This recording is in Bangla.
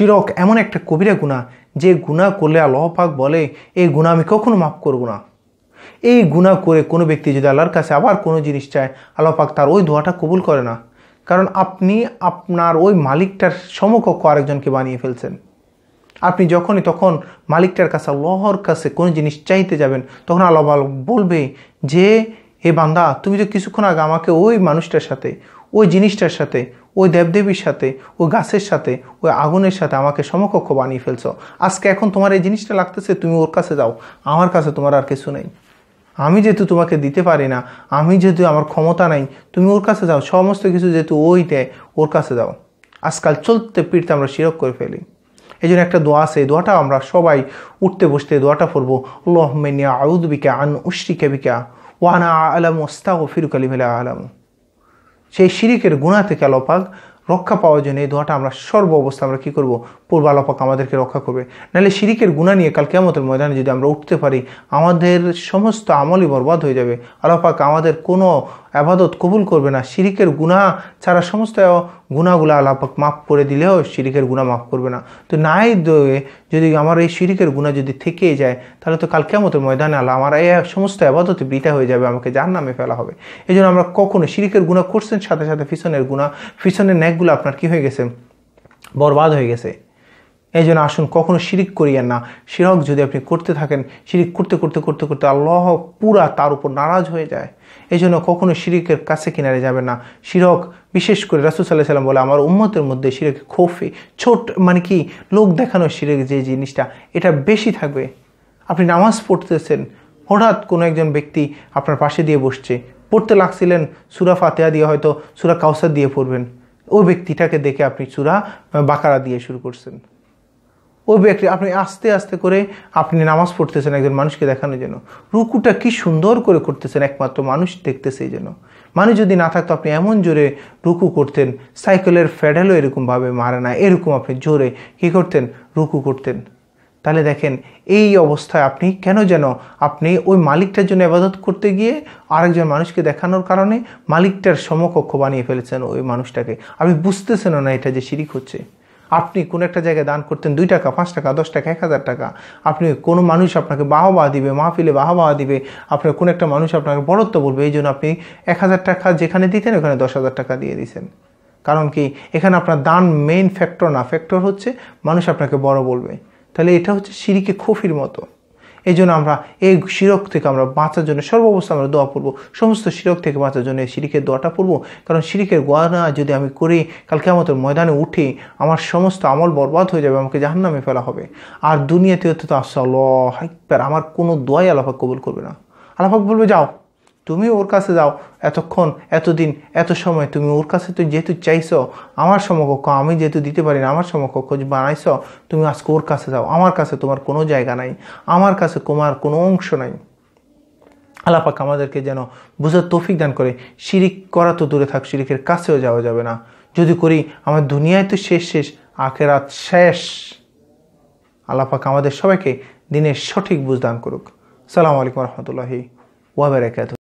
শিরক এমন একটা কবিরা গুনাহ, যে গুনাহ করলে আল্লাহ পাক বলে এই গুনাহ আমি কখনো মাফ করব না। এই গুনাহ করে কোনো ব্যক্তি যদি আল্লাহর কাছে আবার কোনো জিনিস চায়, আল্লাহ পাক তার ওই দোয়াটা কবুল করে না। কারণ আপনি আপনার ওই মালিকটার সমকক্ষ আরেকজনকে বানিয়ে ফেলছেন। আপনি যখনই তখন মালিকটার কাছে, আল্লাহর কাছে কোনো জিনিস চাইতে যাবেন, তখন আল্লাহ বলবে যে হে বান্দা, তুমি তো কিছুক্ষণ আগে আমাকে ওই মানুষটার সাথে, ওই জিনিসটার সাথে, ওই দেবদেবীর সাথে, ওই গাছের সাথে, ওই আগুনের সাথে আমাকে সমকক্ষ বানিয়ে ফেলছো। আজকে এখন তোমার এই জিনিসটা লাগতেছে, তুমি ওর কাছে যাও, আমার কাছে তোমার আর কিছু নেই। আমি যেহেতু তোমাকে দিতে পারি না, আমি যেহেতু আমার ক্ষমতা নাই, তুমি ওর কাছে যাও, সমস্ত কিছু যেহেতু ওই দেয়, ওর কাছে যাও। আজকাল চলতে ফিরতে আমরা শিরক করে ফেলি। এই জন্য একটা দোয়া আছে, এই দোয়াটা আমরা সবাই উঠতে বসতে দোয়াটা পড়বো, আল্লাহুম্মা ইন্নী আউযু বিকা আন উশরিকা বিকা ওয়া আনা আ'লামু আস্তাগফিরুকা লিমা লা আ'লামু। সেই শিরিকের গুনাহ থেকে আল্লাহ পাক রক্ষা পাওয়ার জন্য এই দোয়াটা আমরা সর্ব অবস্থা আমরা কী করবো, পূর্ব আল্লাহ পাক আমাদেরকে রক্ষা করবে। নাহলে শিরিকের গুনাহ নিয়ে কাল কিয়ামতের ময়দানে যদি আমরা উঠতে পারি, আমাদের সমস্ত আমলই বরবাদ হয়ে যাবে। আল্লাহ পাক আমাদের কোনো আবাদত কবুল করবে না। শিরিকের গুনাহ ছাড়া সমস্ত গুনাহগুলো আল্লাহ পাক মাফ করে দিলেও শিরিকের গুনাহ মাফ করবে না। তো নাই দোয়ে যদি আমার এই শিরিকের গুনাহ যদি থেকেই যায়, তাহলে তো কাল কিয়ামতের ময়দানে আল্লাহ আমার এই সমস্ত আবাদতে বৃথা হয়ে যাবে, আমাকে জাহান্নামে ফেলা হবে। এই জন্য আমরা কখনো শিরিকের গুনাহ করছেন, সাথে সাথে পিছনের গুনাহ, পিছনের ন্যাকগুলো আপনার কি হয়ে গেছে, বরবাদ হয়ে গেছে। এই জন্য আসুন কখনো শিরিক করিয়েন না। শিরক যদি আপনি করতে থাকেন, শিরিক করতে করতে করতে করতে আল্লাহ পুরা তার উপর নারাজ হয়ে যায়। এই জন্য কখনো শিরিকের কাছে কিনারে যাবেন না। শিরক বিশেষ করে রাসূল সাল্লাল্লাহু আলাইহি ওয়াসাল্লাম বলে, আমার উম্মতের মধ্যে শিরক খৌফে ছোট মানে কি লোক দেখানো শিরক যে জিনিসটা, এটা বেশি থাকবে। আপনি নামাজ পড়তেছেন, হঠাৎ কোনো একজন ব্যক্তি আপনার পাশে দিয়ে বসছে, পড়তে লাগছিলেন সূরা ফাতিহা দিয়ে, হয়তো সূরা কাউসার দিয়ে পড়বেন, ওই ব্যক্তিটাকে দেখে আপনি সূরা বাকারা দিয়ে শুরু করছেন। ওই ব্যক্তি আপনি আস্তে আস্তে করে আপনি নামাজ পড়তেছেন একজন মানুষকে দেখানোর জন্য, রুকুটা কি সুন্দর করে করতেছেন, একমাত্র মানুষ দেখতেছে এই জন্য। মানুষ যদি না থাকতো আপনি এমন জোরে রুকু করতেন, সাইকেলের ফেডালও এরকমভাবে মারে না, এরকম আপনি জোরে কী করতেন, রুকু করতেন। তাহলে দেখেন এই অবস্থায় আপনি কেন যেন আপনি ওই মালিকটার জন্য ইবাদত করতে গিয়ে আরেকজন মানুষকে দেখানোর কারণে মালিকটার সমকক্ষ বানিয়ে ফেলেছেন ওই মানুষটাকে। আপনি বুঝতেছেন না এটা যে শিরিক হচ্ছে। আপনি কোনো একটা জায়গায় দান করতেন 2 টাকা, 5 টাকা, 10 টাকা, 1000 টাকা, আপনি কোনো মানুষ আপনাকে বাহবা দিবে, মাহফিলে বাহবা দিবে, আপনার কোনো একটা মানুষ আপনাকে বড়ত্ব বলবে, এই জন্য আপনি 1000 টাকা যেখানে দিতেন ওখানে 10,000 টাকা দিয়ে দিয়েছেন। কারণ কি, এখানে আপনার দান মেইন ফ্যাক্টর না, ফ্যাক্টর হচ্ছে মানুষ আপনাকে বড় বলবে। তাহলে এটা হচ্ছে শিরিকে খুফির মতো। এই জন্য আমরা এই শিরক থেকে আমরা বাঁচার জন্য সর্বাবস্থা আমরা দোয়া পড়বো, সমস্ত শিরক থেকে বাঁচার জন্য এই শিরিকের দোয়াটা পড়বো। কারণ শিরিকের গুনাহ যদি আমি করি, কাল কিয়ামতের ময়দানে উঠে আমার সমস্ত আমল বরবাদ হয়ে যাবে, আমাকে জাহান্নামে ফেলা হবে। আর দুনিয়াতে তো আল্লাহু আকবার, আমার কোনো দোয়াই আল্লাহ পাক কবুল করবে না। আল্লাহ পাক বলবে যাও, তুমি ওর কাছে যাও, এতক্ষণ এতদিন এত সময় তুমি ওর কাছে তো যেহেতু চাইছো আমার সমকক্ষ, আমি যেহেতু দিতে পারি না, আমার সমকক্ষ বানাইছ, তুমি আজকে ওর কাছে যাও। আমার কাছে তোমার কোনো জায়গা নাই, আমার কাছে তোমার কোনো অংশ নাই। আল্লাহ পাক আমাদেরকে যেন বুঝার তৌফিক দান করে। শিরিক করা তো দূরে থাক, শিরিকের কাছেও যাওয়া যাবে না। যদি করি আমার দুনিয়ায় তো শেষ, আখেরাত শেষ। আল্লাহ পাক আমাদের সবাইকে দিনের সঠিক বুঝ দান করুক। আসসালামু আলাইকুম ওয়া রাহমাতুল্লাহি ওয়া বারাকাতুহু।